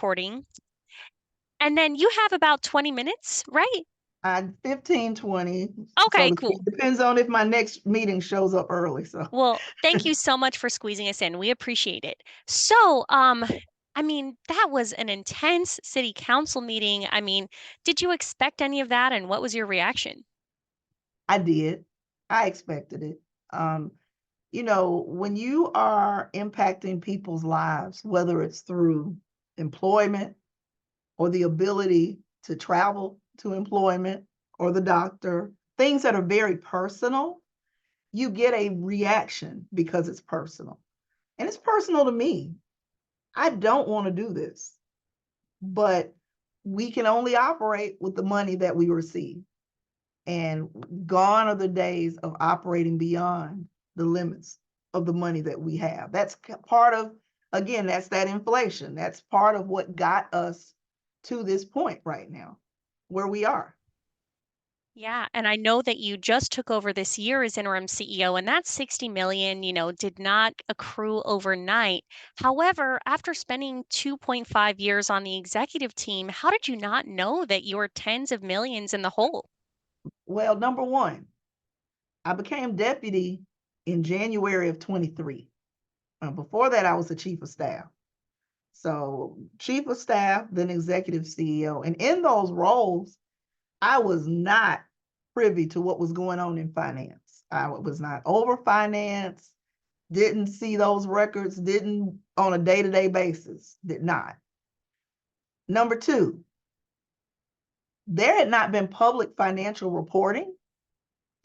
recording. And then you have about 20 minutes, right? 15, 20, so Okay, to cool. speak. Depends on if my next meeting shows up early. So, Well, thank you so much for squeezing us in. We appreciate it. So, I mean, that was an intense city council meeting. I mean, did you expect any of that, and what was your reaction? I did. I expected it. Um, when you are impacting people's lives, whether it's through employment or the ability to travel to employment or the doctor, things that are very personal, you get a reaction because it's personal. And it's personal to me. I don't want to do this, but we can only operate with the money that we receive. And gone are the days of operating beyond the limits of the money that we have. That's part of, again, that's that inflation. That's part of what got us to this point right now, where we are. Yeah, and I know that you just took over this year as interim CEO, and that 60 million, did not accrue overnight. However, after spending 2.5 years on the executive team, how did you not know that you were tens of millions in the hole? Well, number one, I became deputy in January of 23. Before that, I was the chief of staff. So, chief of staff, then executive CEO. And in those roles, I was not privy to what was going on in finance. I was not over finance, didn't see those records, didn't on a day-to-day basis, did not. Number two, there had not been public financial reporting.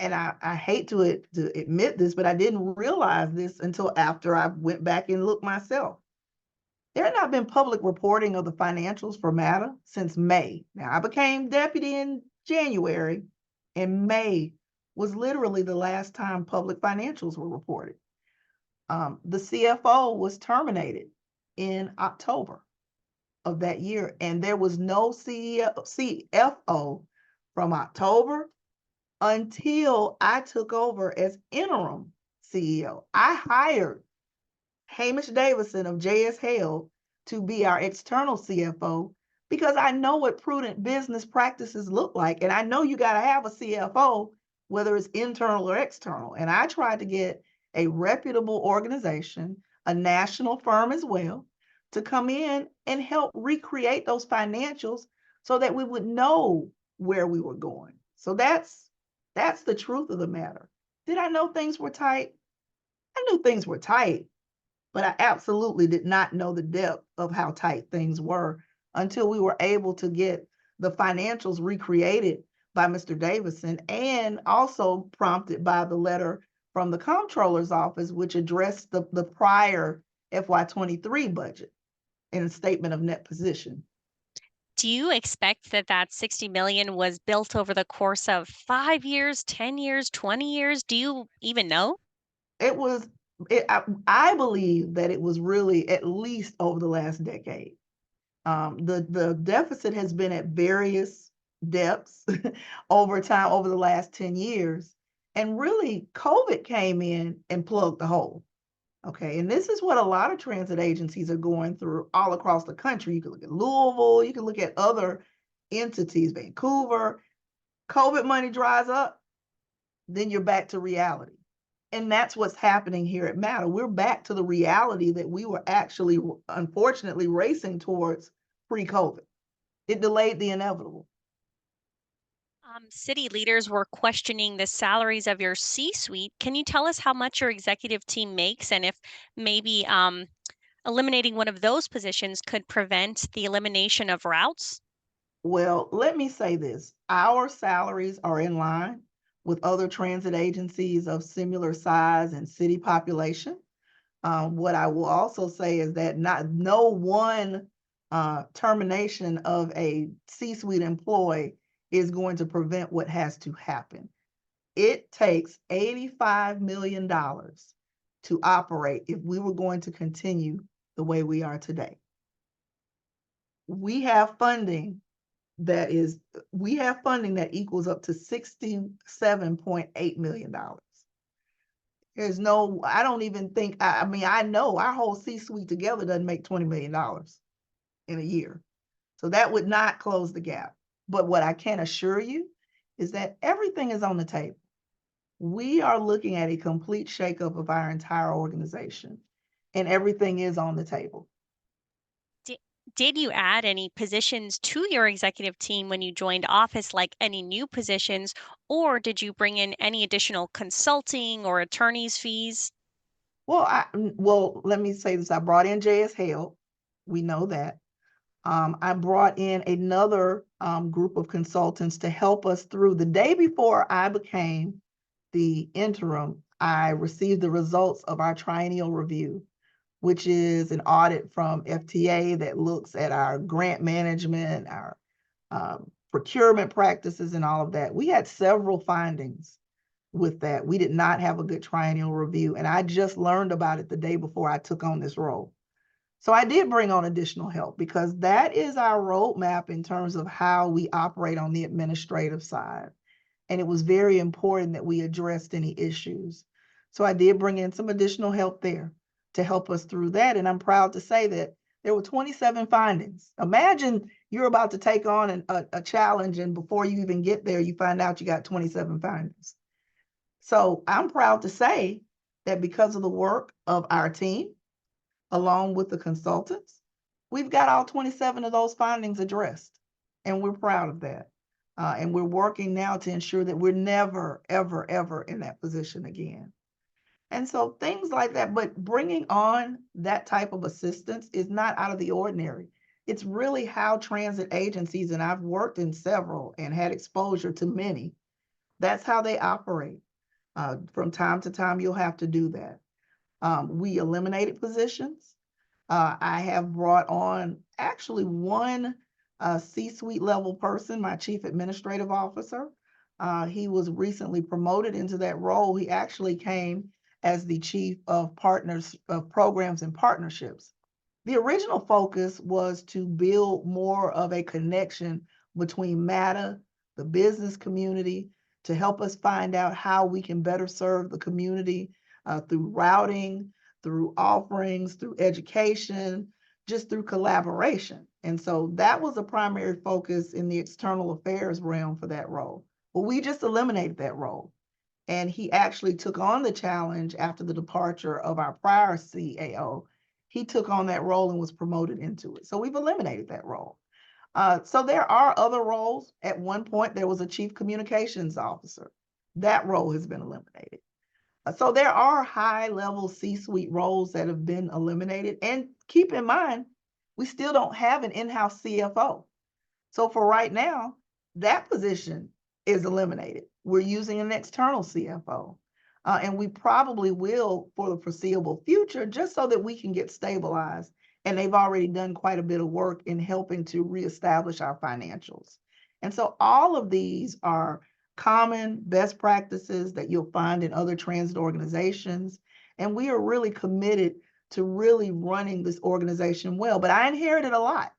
And I hate to admit this, but I didn't realize this until after I went back and looked myself. There had not been public reporting of the financials for MATA since May. Now, I became deputy in January, and May was literally the last time public financials were reported. The CFO was terminated in October of that year, and there was no CFO from October until I took over as interim CEO. I hired Hamish Davison of JS Hale to be our external CFO because I know what prudent business practices look like. And I know you got to have a CFO, whether it's internal or external. And I tried to get a reputable organization, a national firm as well, to come in and help recreate those financials so that we would know where we were going. So that's the truth of the matter. Did I know things were tight? I knew things were tight, but I absolutely did not know the depth of how tight things were until we were able to get the financials recreated by Mr. Davison, and also prompted by the letter from the comptroller's office, which addressed the prior FY23 budget in a statement of net position. Do you expect that that 60 million was built over the course of 5 years, 10 years, 20 years? Do you even know? It was, I believe that it was really at least over the last decade. The deficit has been at various depths over time, over the last 10 years. And really, COVID came in and plugged the hole. Okay. And this is what a lot of transit agencies are going through all across the country. You can look at Louisville, you can look at other entities, Vancouver. COVID money dries up, then you're back to reality. And that's what's happening here at MATA. We're back to the reality that we were actually, unfortunately, racing towards pre-COVID. It delayed the inevitable. City leaders were questioning the salaries of your C-suite. Can you tell us how much your executive team makes, and if maybe eliminating one of those positions could prevent the elimination of routes? Well, let me say this. Our salaries are in line with other transit agencies of similar size and city population. What I will also say is that no one termination of a C-suite employee is going to prevent what has to happen. It takes $85 million to operate if we were going to continue the way we are today. We have funding that equals up to $67.8 million. I don't even think, I mean, I know our whole C-suite together doesn't make $20 million. in a year. So that would not close the gap. But what I can assure you is that everything is on the table. We are looking at a complete shakeup of our entire organization, and everything is on the table. Di- Did you add any positions to your executive team when you joined office, like any new positions, or did you bring in any additional consulting or attorney's fees? Well, let me say this. I brought in JS Hale. We know that. I brought in another group of consultants to help us through. The day before I became the interim, I received the results of our triennial review, which is an audit from FTA that looks at our grant management, our procurement practices, and all of that. We had several findings with that. We did not have a good triennial review, and I just learned about it the day before I took on this role. So I did bring on additional help because that is our roadmap in terms of how we operate on the administrative side. And it was very important that we addressed any issues. So I did bring in some additional help there to help us through that. And I'm proud to say that there were 27 findings. Imagine you're about to take on a challenge, and before you even get there, you find out you got 27 findings. So I'm proud to say that because of the work of our team, along with the consultants, we've got all 27 of those findings addressed, and we're proud of that. And we're working now to ensure that we're never, ever, ever in that position again. And so things like that, but bringing on that type of assistance is not out of the ordinary. It's really how transit agencies, and I've worked in several and had exposure to many, that's how they operate. From time to time, you'll have to do that. We eliminated positions. I have brought on actually one C-suite level person, my chief administrative officer. He was recently promoted into that role. He actually came as the chief of partners of programs and partnerships. The original focus was to build more of a connection between MATA, the business community, to help us find out how we can better serve the community through routing, through offerings, through education, just through collaboration. And so that was a primary focus in the external affairs realm for that role. Well, we just eliminated that role. And he actually took on the challenge after the departure of our prior CAO. He took on that role and was promoted into it. So we've eliminated that role. So there are other roles. At one point, there was a chief communications officer. That role has been eliminated. So there are high-level C-suite roles that have been eliminated. And keep in mind, we still don't have an in-house CFO. So for right now, that position is eliminated. We're using an external CFO. And we probably will for the foreseeable future, just so that we can get stabilized. And they've already done quite a bit of work in helping to reestablish our financials. And so all of these are common best practices that you'll find in other transit organizations. And we are really committed to really running this organization well. But I inherited a lot,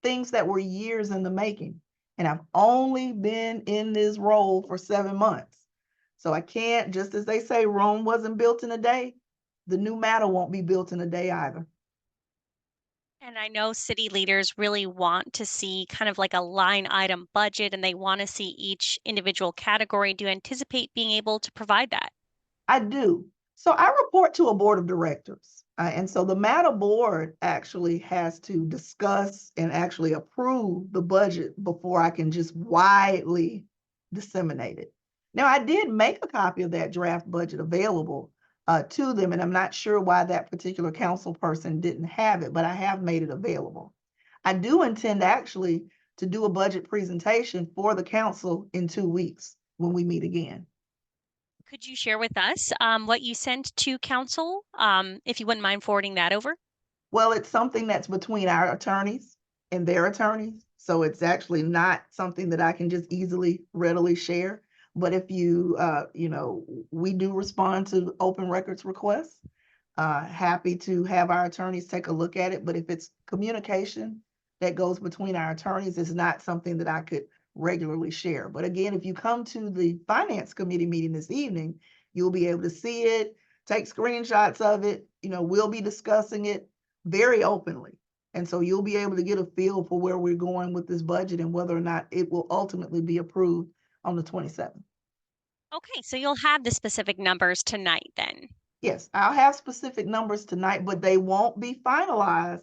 things that were years in the making. And I've only been in this role for 7 months. So I can't, just as they say, Rome wasn't built in a day, the new MATA won't be built in a day either. And I know city leaders really want to see kind of like a line item budget and they want to see each individual category. Do you anticipate being able to provide that? I do. So I report to a board of directors. And so the MATA board actually has to discuss and actually approve the budget before I can just widely disseminate it. Now, I did make a copy of that draft budget available to them, and I'm not sure why that particular council person didn't have it, but I have made it available. I do intend actually to do a budget presentation for the council in 2 weeks when we meet again. Could you share with us what you sent to council, if you wouldn't mind forwarding that over? Well, it's something that's between our attorneys and their attorneys. So it's actually not something that I can just easily, readily share. But if we do respond to open records requests. Happy to have our attorneys take a look at it. But if it's communication that goes between our attorneys, it's not something that I could regularly share. But again, if you come to the finance committee meeting this evening, you'll be able to see it, take screenshots of it. We'll be discussing it very openly. And so you'll be able to get a feel for where we're going with this budget and whether or not it will ultimately be approved on the 27th. Okay, so you'll have the specific numbers tonight then. Yes, I'll have specific numbers tonight, but they won't be finalized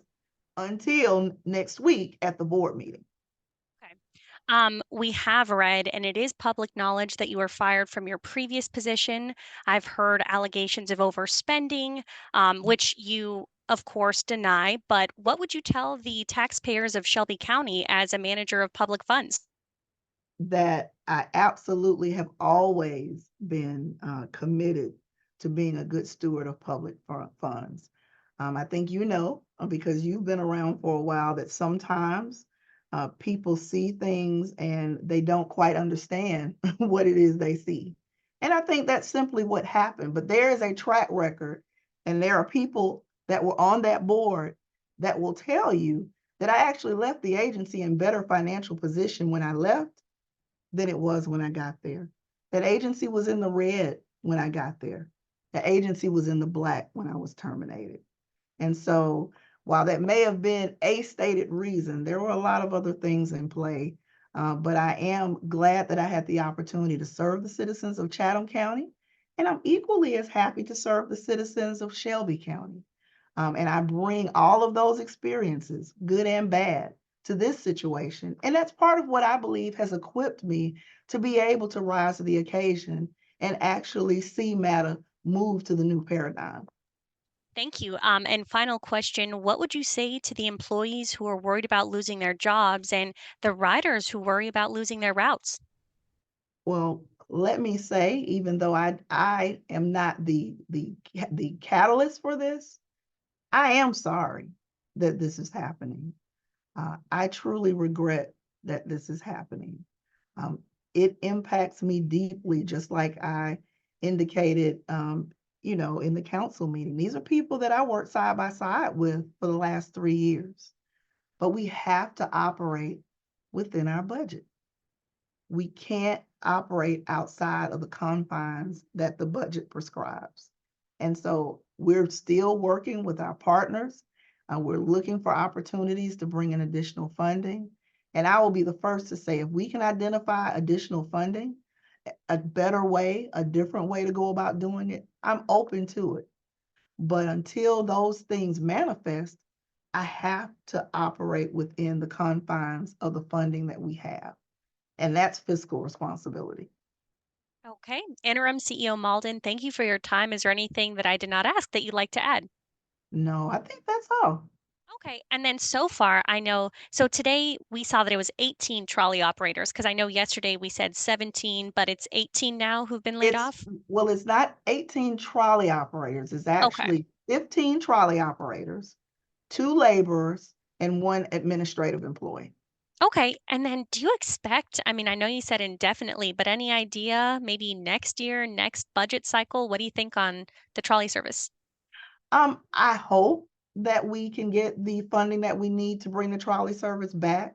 until next week at the board meeting. Okay. We have read, and it is public knowledge that you were fired from your previous position. I've heard allegations of overspending, which you, of course, deny. But what would you tell the taxpayers of Shelby County as a manager of public funds? That I absolutely have always been committed to being a good steward of public funds. I think you know, because you've been around for a while, that sometimes people see things and they don't quite understand what it is they see. And I think that's simply what happened. But there is a track record, and there are people that were on that board that will tell you that I actually left the agency in better financial position when I left than it was when I got there. That agency was in the red when I got there. The agency was in the black when I was terminated. And so, while that may have been a stated reason, there were a lot of other things in play. But I am glad that I had the opportunity to serve the citizens of Chatham County. And I'm equally as happy to serve the citizens of Shelby County. And I bring all of those experiences, good and bad, to this situation. And that's part of what I believe has equipped me to be able to rise to the occasion and actually see matter move to the new paradigm. Thank you. And final question, what would you say to the employees who are worried about losing their jobs and the riders who worry about losing their routes? Well, let me say, even though I am not the catalyst for this, I am sorry that this is happening. I truly regret that this is happening. Um, it impacts me deeply, just like I indicated, in the council meeting. These are people that I worked side by side with for the last 3 years, but we have to operate within our budget. We can't operate outside of the confines that the budget prescribes. And so we're still working with our partners. We're looking for opportunities to bring in additional funding. And I will be the first to say if we can identify additional funding, a better way, a different way to go about doing it, I'm open to it. But until those things manifest, I have to operate within the confines of the funding that we have. And that's fiscal responsibility. Okay. Interim CEO Malden, thank you for your time. Is there anything that I did not ask that you'd like to add? No, I think that's all. Okay. And then so far, I know, so today we saw that it was 18 trolley operators because I know yesterday we said 17, but it's 18 now who've been laid It's off. well, it's not 18 trolley operators, it's Okay. actually 15 trolley operators, 2 laborers, and 1 administrative employee. Okay. And then do you expect, I mean, I know you said indefinitely, but any idea maybe next year, next budget cycle? What do you think on the trolley service? I hope that we can get the funding that we need to bring the trolley service back.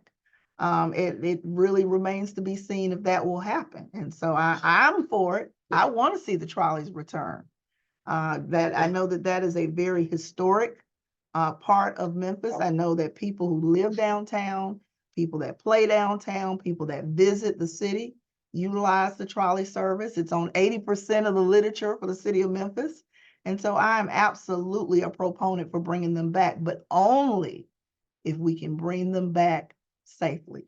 It really remains to be seen if that will happen, and so I'm for it. I wanna see the trolleys return. That I know that that is a very historic part of Memphis. I know that people who live downtown, people that play downtown, people that visit the city utilize the trolley service. It's on 80% of the literature for the city of Memphis. And so I'm absolutely a proponent for bringing them back, but only if we can bring them back safely.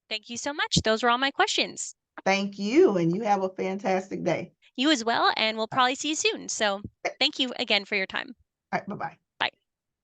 Thank you so much. Those were all my questions. Thank you, and you have a fantastic day. You as well, and we'll All probably see you soon. So thank you again for your time. right, bye bye.